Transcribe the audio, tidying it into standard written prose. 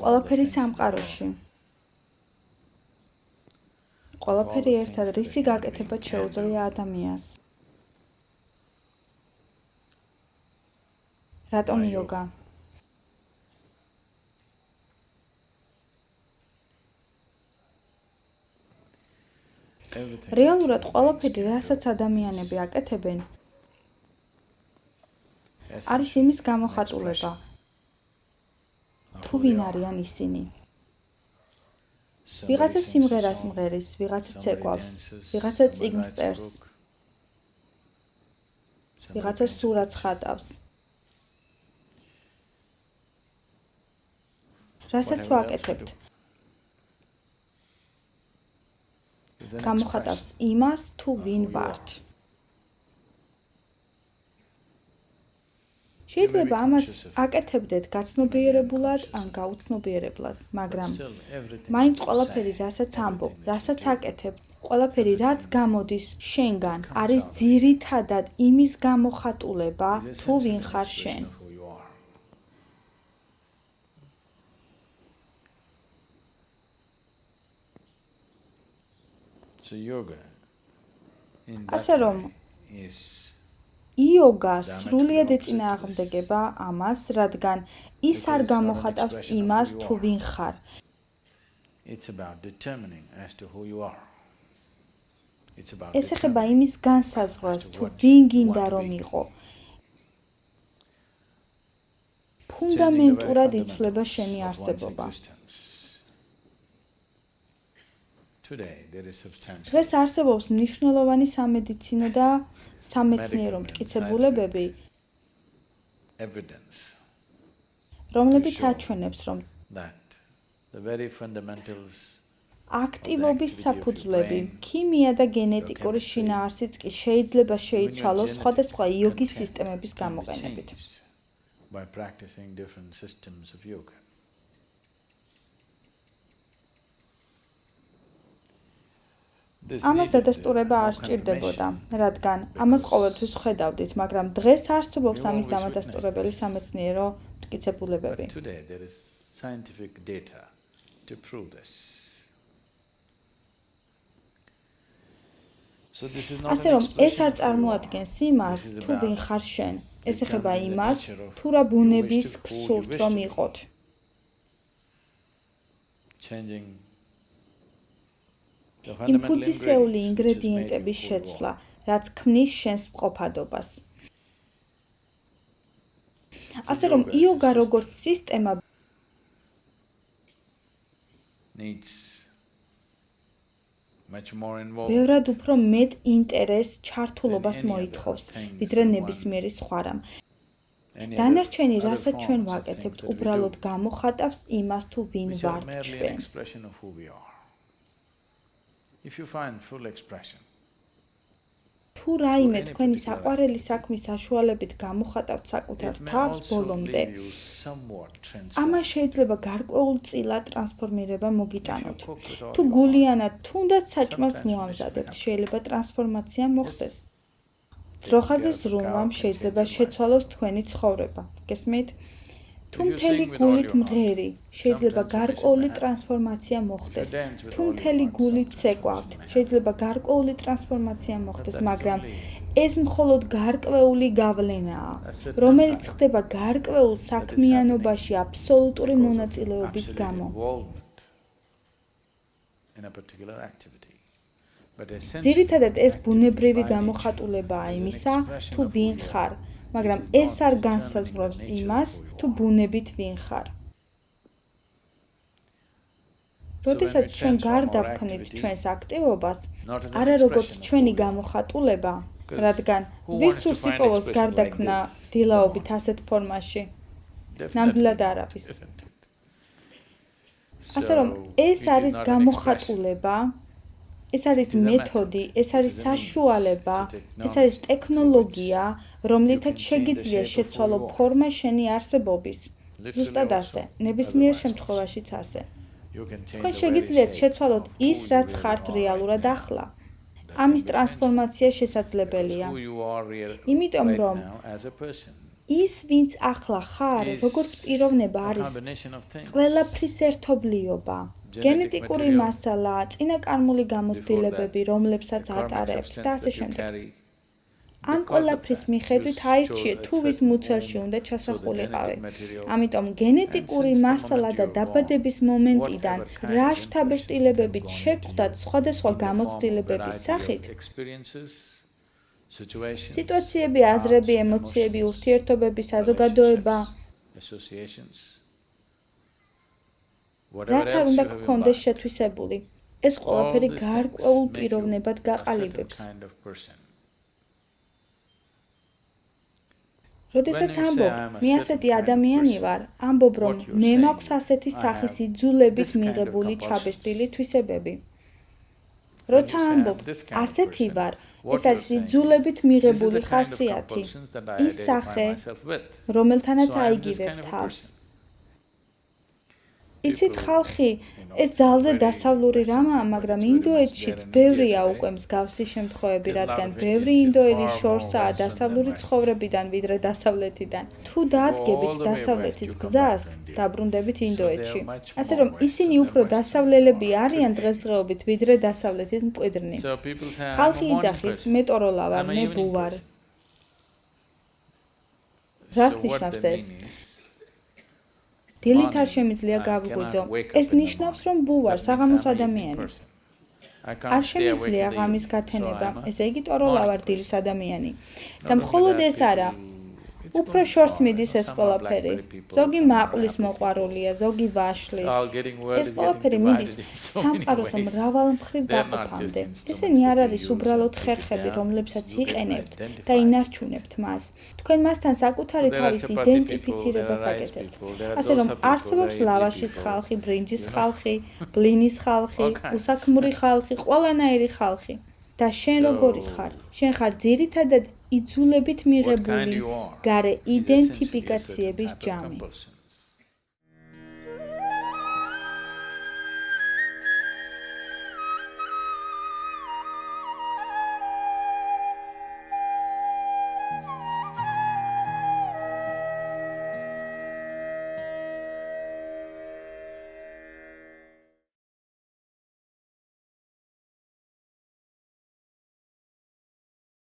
ყველაფერი სამყაროში. ყველაფერი ერთად რისი გაკეთება შეუძლია ადამიანს. რატომ იოგა? რეალურად ყველაფერი, რასაც ადამიანები აკეთებენ, არის იმის გამოხატულება. თუ ვინ არიან ისინი? ვიღაცა სიმღერას მღერის, ვიღაცა ცეკვავს, ვიღაცა წიგნს წერს, ვიღაცა სურათს ხატავს. რასაც ვაკეთებთ, გამოხატავს იმას, თუ ვინ ვართ. შეიძლება ამას აკეთებდეთ გაცნობიერებულად ან გაუცნობიერებლად, მაგრამ მაინც ყველაფერი, რასაც ამბობ, რასაც აკეთებ, ყველაფერი, რაც გამოდის შენგან, არის ძირითადად იმის გამოხატულება, თუ ვინ ხარ შენ. ასე რომ იოგა სრულიად ეწინააღმდეგება ამას, რადგან ის არ გამოხატავს იმას, თუ ვინ ხარ. ეს ეხება იმის განსაზღვრას, თუ ვინ გინდა რომ იყო. ფუნდამენტურად იცვლება შენი არსებობა. დღეს არსებობს მნიშვნელოვანი სამედიცინო და სამეცნიერო მტკიცებულებები, რომლებიც აჩვენებს, რომ აქტივობის საფუძვლები, ქიმია და გენეტიკური შინაარსიც კი შეიძლება შეიცვალოს სხვადასხვა იოგის სისტემების გამოყენებით. ამას დადასტურება არ სჭირდებოდა, რადგან ამას ყოველთვის ვხედავდით, მაგრამ დღეს არსებობს ამის დამადასტურებელი სამეცნიერო მტკიცებულებები. ასე რომ ეს არ წარმოადგენს იმას, თუ ვინ ხარ შენ. ეს ეხება იმას, თუ რა ბუნების გსურთ რომ იყოთ. იმპულსისეული ინგრედიენტების შეცვლა, რაც ქმნის შენს მყოფადობას. ასე რომ იოგა როგორც სისტემა ბევრად უფრო მეტ ინტერესს, ჩართულობას მოითხოვს, ვიდრე ნებისმიერი სხვა რამ. დანარჩენი, რასაც ჩვენ ვაკეთებთ, უბრალოდ გამოხატავს იმას, თუ ვინ ვართ ჩვენ. თუ რაიმე თქვენი საყვარელი საქმის საშუალებით გამოხატავთ საკუთარ თავს ბოლომდე, ამას შეიძლება გარკვეულწილად ტრანსფორმირება მოგიტანოთ. თუ გულიანად თუნდაც საჭმელს მოამზადებთ, შეიძლება ტრანსფორმაცია მოხდეს. ძროხაზე ზრუნვამ შეიძლება შეცვალოს თქვენი ცხოვრება. გესმით? თუ მთელი გულით მღერი, შეიძლება გარკვეული ტრანსფორმაცია მოხდეს. თუ მთელი გულით ცეკვავთ, შეიძლება გარკვეული ტრანსფორმაცია მოხდეს, მაგრამ ეს მხოლოდ გარკვეული გავლენაა, რომელიც ხდება გარკვეულ საქმიანობაში აბსოლუტური მონაწილეობის გამო. ძირითადად ეს ბუნებრივი გამოხატულებაა იმისა, თუ ვინ ხარ. მაგრამ ეს არ განსაზღვრავს იმას, თუ ბუნებით ვინ ხარ. როდესაც ჩვენ გარდავქმნით ჩვენს აქტივობას, არა როგორც ჩვენი გამოხატულება, რადგან ვის სურს იპოვოს გარდაქმნა დილაობით ასეთ ფორმაში? ნამდვილად არ არის. ასე რომ ეს არის გამოხატულება, ეს არის მეთოდი, ეს არის საშუალება, ეს არის ტექნოლოგია, რომლითაც შეგიძლია შეცვალო ფორმა შენი არსებობის. ზუსტად ასე, ნებისმიერ შემთხვევაშიც ასე. თქვენ შეგიძლიათ შეცვალოთ ის, რაც ხართ რეალურად ახლა. ამის ტრანსფორმაცია შესაძლებელია. იმიტომ რომ ის, ვინც ახლა ხარ, როგორც პიროვნება არის ყველაფრის ერთობლიობა. გენეტიკური მასალა, წინაკარმული გამოცდილებები, რომლებსაც ატარებთ და ასე შემდეგ. ამ ყველაფრის მიხედვით აირჩიეთ, თუ ვის მუცელში უნდა ჩასახულიყავი. ამიტომ გენეტიკური მასალა და დაბადების მომენტიდან რა შთაბეჭდილებებით შეგხვდათ სხვადასხვა გამოცდილებების სახით, სიტუაციები, აზრები, ემოციები, ურთიერთობები, საზოგადოება, რაც არ უნდა გქონდეს შეთვისებული, ეს ყველაფერი გარკვეულ პიროვნებად გაყალიბებს. როდესაც ამბობ, მე ასეთი ადამიანი ვარ, ამბობ, რომ მე მაქვს ასეთი სახის იძულებით მიღებული ჩაბეჭდილი თვისებები. როცა ამბობ, ასეთი ვარ, ეს არის იძულებით მიღებული ხასიათი, ის სახე, რომელთანაც აიგივებ თავს. იცით ხალხი, ეს ძალზე დასავლური რამაა, მაგრამ ინდოეთშიც ბევრია უკვე მსგავსი შემთხვევები, რადგან ბევრი ინდოელი შორსაა დასავლური ცხოვრებიდან ვიდრე დასავლეთიდან. თუ დაადგებით დასავლეთის გზას, დაბრუნდებით ინდოეთში. ასე რომ ისინი უფრო დასავლელები არიან დღესდღეობით ვიდრე დასავლეთის მკვიდრნი. ხალხი იძახის, მე ტოროლა ვარ, მე ბუ ვარ. რას ნიშნავს ეს? დილით არ შემიძლია გავიღვიძო. ეს ნიშნავს, რომ ბუ ვარ, საღამოს ადამიანი. არ შემიძლია ღამის გათენება, ესე იგი ტოროლა ვარ, დილის ადამიანი. და მხოლოდ ეს არა, უფრო შორს მიდის ეს ყველაფერი. ზოგი მაყვლის მოყვარულია, ზოგი ვაშლის. ეს ყველაფერი მიდის სამყაროს მრავალ მხრივ დაყოფამდე. ესენი არ არის უბრალოდ ხერხები, რომლებსაც იყენებთ და ინარჩუნებთ მას. თქვენ მასთან საკუთარი თავის იდენტიფიცირებას აკეთებთ. ასე რომ არსებობს ლავაშის ხალხი, ბრინჯის ხალხი, ბლინის ხალხი, უსაქმური ხალხი, ყველანაირი ხალხი. და შენ როგორი ხარ? შენ ხარ ძირითადად იძულებით მიღებული გარე იდენტიფიკაციების ჯამი.